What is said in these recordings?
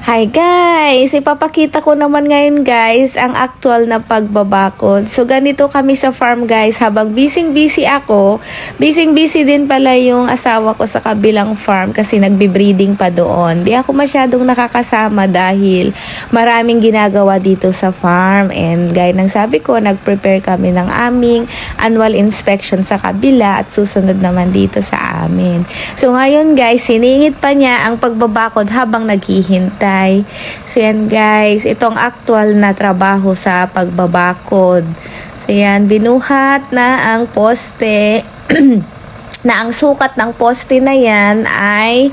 Hi guys! Ipapakita ko naman ngayon guys ang actual na pagbabakod. So ganito kami sa farm guys. Habang busy ako, busy din pala yung asawa ko sa kabilang farm kasi nagbe-breeding pa doon. Di ako masyadong nakakasama dahil maraming ginagawa dito sa farm. And gaya ng sabi ko, nag-prepare kami ng aming annual inspection sa kabila at susunod naman dito sa amin. So ngayon guys, siningit pa niya ang pagbabakod habang naghihintay. So yan guys, itong actual na trabaho sa pagbabakod. So yan, binuhat na ang poste na ang sukat ng poste na yan ay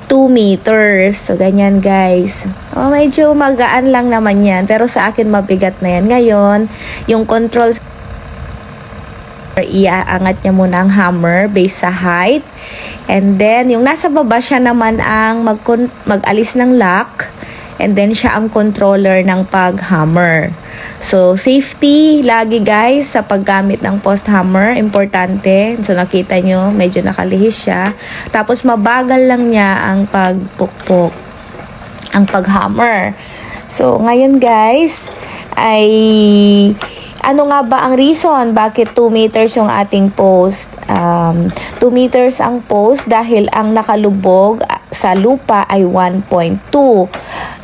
2 meters. So ganyan guys. Medyo magaan lang naman yan, pero sa akin mabigat na yan. Ngayon, yung control, iaangat niya muna ang hammer based sa height. And then, yung nasa baba siya naman ang mag-alis ng lock. And then, siya ang controller ng pag-hammer. So, safety lagi guys sa paggamit ng post hammer. Importante. So, nakita nyo, medyo nakalihis siya. Tapos, mabagal lang niya ang pagpukpok, ang pag-hammer. So, ngayon guys, ay ano nga ba ang reason bakit 2 meters yung ating post? 2 meters ang post dahil ang nakalubog sa lupa ay 1.2.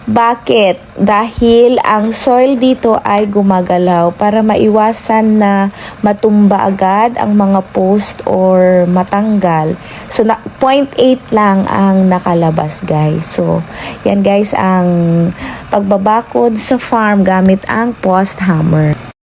Bakit? Dahil ang soil dito ay gumagalaw para maiwasan na matumba agad ang mga post or matanggal. So, 0.8 lang ang nakalabas guys. So, yan guys ang pagbabakod sa farm gamit ang post hammer.